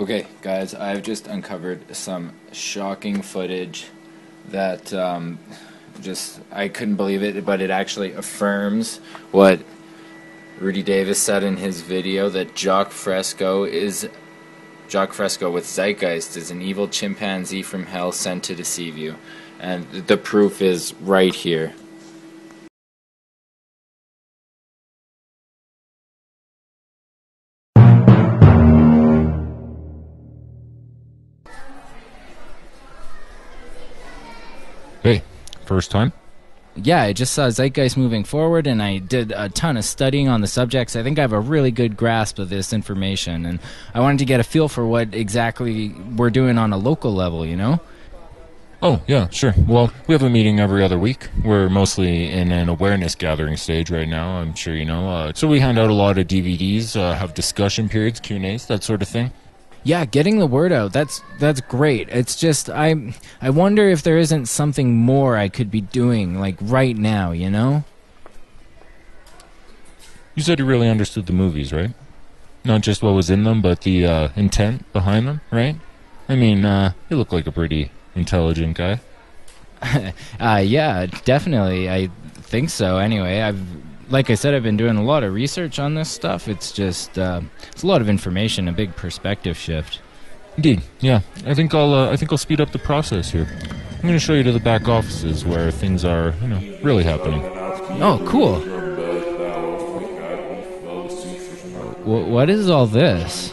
Okay, guys, I've just uncovered some shocking footage that I couldn't believe it, but it actually affirms what Rudy Davis said in his video that Jock Fresco with Zeitgeist is an evil chimpanzee from hell sent to deceive you. And the proof is right here. Hey, first time? Yeah, I just saw Zeitgeist moving forward, and I did a ton of studying on the subjects. I think I have a really good grasp of this information, and I wanted to get a feel for what exactly we're doing on a local level, you know? Oh, yeah, sure. Well, we have a meeting every other week. We're mostly in an awareness gathering stage right now, I'm sure you know. So we hand out a lot of DVDs, have discussion periods, Q&As, that sort of thing. Yeah, getting the word out, that's great. It's just, I wonder if there isn't something more I could be doing, like, right now, you know? You said you really understood the movies, right? Not just what was in them, but the intent behind them, right? I mean, you look like a pretty intelligent guy. Yeah, definitely. I think so. Anyway, like I said, I've been doing a lot of research on this stuff. It's just, it's a lot of information, a big perspective shift. Indeed, yeah. I think I'll speed up the process here. I'm going to show you to the back offices where things are, really happening. Oh, cool. What is all this?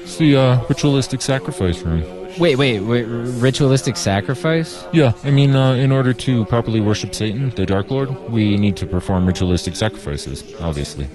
It's the ritualistic sacrifice room. Wait, ritualistic sacrifice? Yeah, I mean, in order to properly worship Satan, the Dark Lord, we need to perform ritualistic sacrifices, obviously.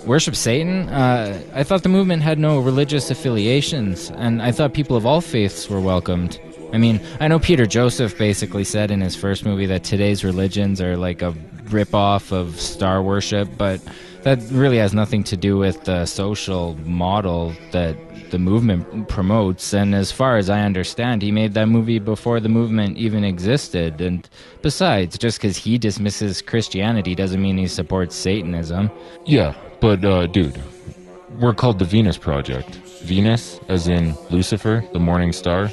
Worship Satan? I thought the movement had no religious affiliations, and I thought people of all faiths were welcomed. I mean, I know Peter Joseph basically said in his first movie that today's religions are like a rip-off of star worship, but that really has nothing to do with the social model that the movement promotes. And as far as I understand, he made that movie before the movement even existed. And besides, just because he dismisses Christianity doesn't mean he supports Satanism. Yeah, but dude, we're called the Venus Project. Venus, as in Lucifer, the morning star.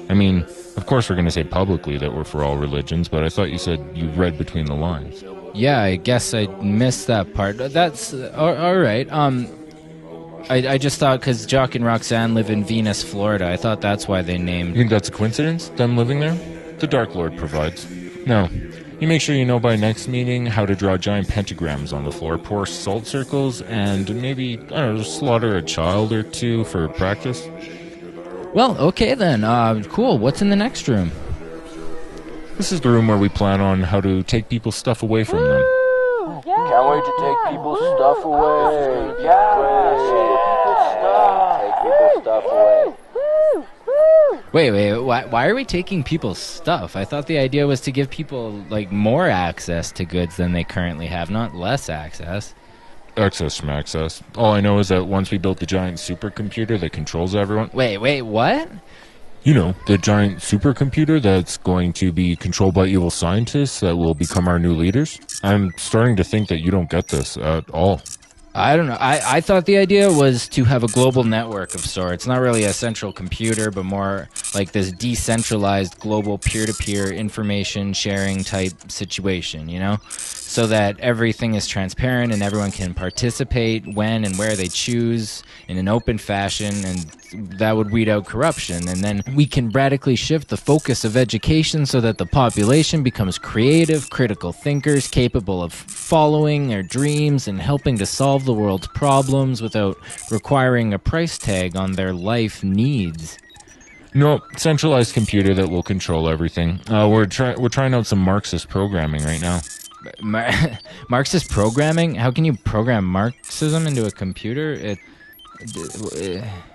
I mean, of course we're going to say publicly that we're for all religions, but I thought you said you read between the lines. Yeah, I guess I missed that part. That's all right. I just thought because Jock and Roxanne live in Venus, Florida, I thought that's why they named... You think that's a coincidence, them living there? The Dark Lord provides. No. You make sure you know by next meeting how to draw giant pentagrams on the floor, pour salt circles, and maybe, I don't know, slaughter a child or two for practice. Well, okay then. Cool. What's in the next room? This is the room where we plan on how to take people's stuff away from them. Can't wait to take people's stuff away. Yeah, take people's stuff away. Wait, why are we taking people's stuff? I thought the idea was to give people, like, more access to goods than they currently have, not less access. Access from access. All I know is that once we built the giant supercomputer that controls everyone... Wait, what? You know, the giant supercomputer that's going to be controlled by evil scientists that will become our new leaders. I'm starting to think that you don't get this at all. I don't know. I thought the idea was to have a global network of sorts. Not really a central computer, but more like this decentralized global peer-to-peer information sharing type situation, you know? So that everything is transparent and everyone can participate when and where they choose in an open fashion, and that would weed out corruption. And then we can radically shift the focus of education so that the population becomes creative, critical thinkers capable of following their dreams and helping to solve the world's problems without requiring a price tag on their life needs. No, centralized computer that will control everything. We're trying out some Marxist programming right now. Marxist programming? How can you program Marxism into a computer?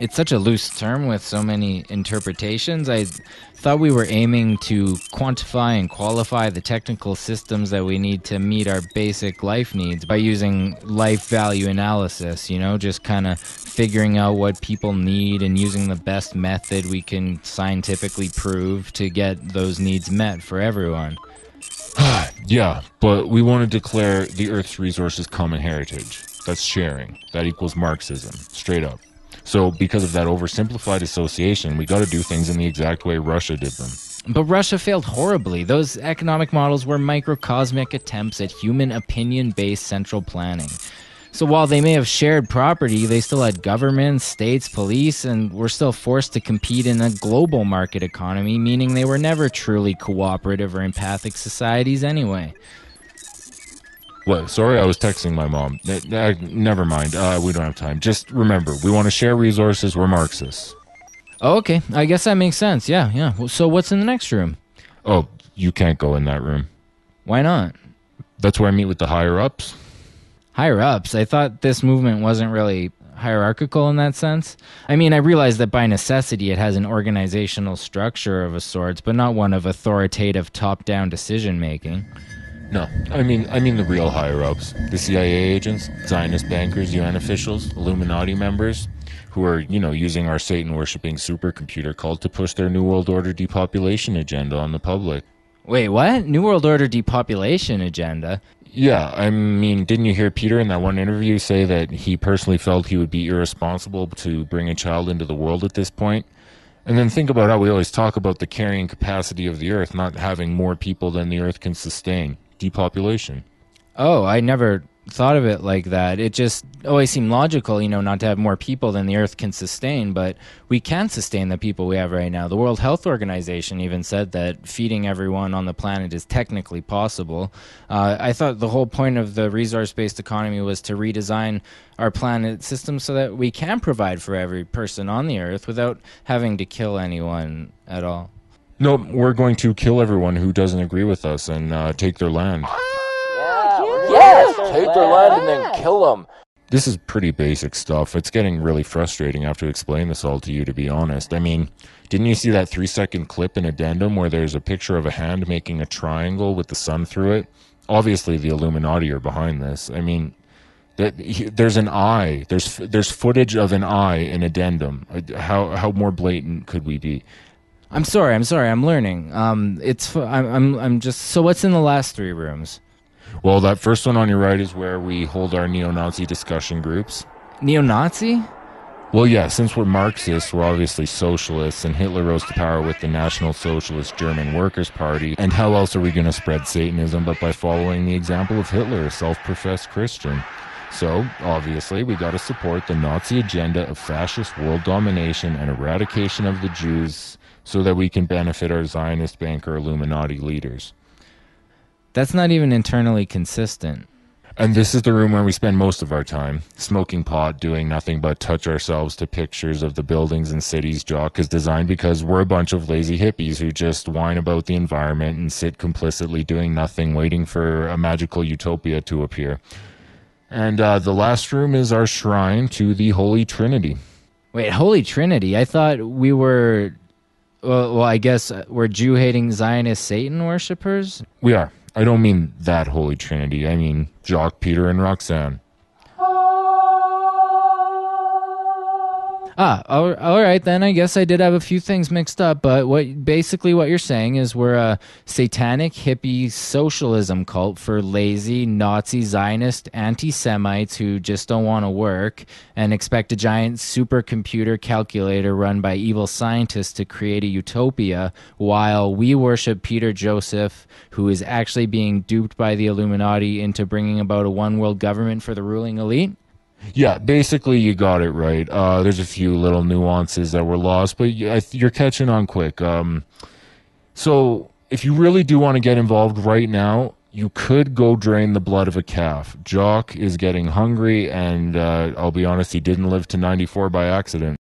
It's such a loose term with so many interpretations. I thought we were aiming to quantify and qualify the technical systems that we need to meet our basic life needs by using life value analysis, you know, just kind of figuring out what people need and using the best method we can scientifically prove to get those needs met for everyone. Yeah, but we want to declare the Earth's resources common heritage. That's sharing. That equals Marxism. Straight up. So because of that oversimplified association, we got to do things in the exact way Russia did them. But Russia failed horribly. Those economic models were microcosmic attempts at human opinion-based central planning. So while they may have shared property, they still had governments, states, police, and were still forced to compete in a global market economy, meaning they were never truly cooperative or empathic societies anyway. What? Sorry, I was texting my mom. Never mind. We don't have time. Just remember, we want to share resources. We're Marxists. Oh, okay. I guess that makes sense. Yeah. So what's in the next room? Oh, you can't go in that room. Why not? That's where I meet with the higher-ups. Higher-ups? I thought this movement wasn't really hierarchical in that sense. I mean, I realize that by necessity it has an organizational structure of a sort, but not one of authoritative top-down decision-making. No, I mean the real higher-ups. The CIA agents, Zionist bankers, UN officials, Illuminati members, who are, using our Satan-worshipping supercomputer cult to push their New World Order depopulation agenda on the public. Wait, what? New World Order depopulation agenda? Yeah, I mean, didn't you hear Peter in that one interview say that he personally felt he would be irresponsible to bring a child into the world at this point? And then think about how we always talk about the carrying capacity of the Earth not having more people than the Earth can sustain. Depopulation. Oh, I never thought of it like that. It just always seemed logical, not to have more people than the Earth can sustain, but we can sustain the people we have right now. The World Health Organization even said that feeding everyone on the planet is technically possible. I thought the whole point of the resource-based economy was to redesign our planet system so that we can provide for every person on the Earth without having to kill anyone at all. Nope, we're going to kill everyone who doesn't agree with us and take their land. Yes! Take their land and then kill them. This is pretty basic stuff. It's getting really frustrating after I explain this all to you, to be honest. I mean, didn't you see that 3-second clip in Addendum where there's a picture of a hand making a triangle with the sun through it? Obviously, the Illuminati are behind this. I mean, there's an eye. There's footage of an eye in Addendum. How more blatant could we be? I'm sorry. I'm learning. I'm just. So what's in the last 3 rooms? Well, that first one on your right is where we hold our neo-Nazi discussion groups. Neo-Nazi? Well, yeah, since we're Marxists, we're obviously socialists, and Hitler rose to power with the National Socialist German Workers' Party. And how else are we going to spread Satanism but by following the example of Hitler, a self-professed Christian? So, obviously, we got to support the Nazi agenda of fascist world domination and eradication of the Jews so that we can benefit our Zionist banker Illuminati leaders. That's not even internally consistent. And this is the room where we spend most of our time, smoking pot, doing nothing but touch ourselves to pictures of the buildings and cities Jock is designed because we're a bunch of lazy hippies who just whine about the environment and sit complicitly doing nothing, waiting for a magical utopia to appear. And the last room is our shrine to the Holy Trinity. Wait, Holy Trinity? I thought we were... Well, I guess we're Jew-hating Zionist Satan worshippers? We are. I don't mean that Holy Trinity. I mean Jacques, Peter, and Roxanne. All right, then I guess I did have a few things mixed up, but what you're saying is we're a satanic hippie socialism cult for lazy Nazi Zionist anti-Semites who just don't want to work and expect a giant supercomputer calculator run by evil scientists to create a utopia while we worship Peter Joseph, who is actually being duped by the Illuminati into bringing about a one-world government for the ruling elite? Yeah, basically you got it right. There's a few little nuances that were lost, but you're catching on quick. So if you really do want to get involved right now, you could go drain the blood of a calf. Jock is getting hungry, and I'll be honest, he didn't live to 94 by accident.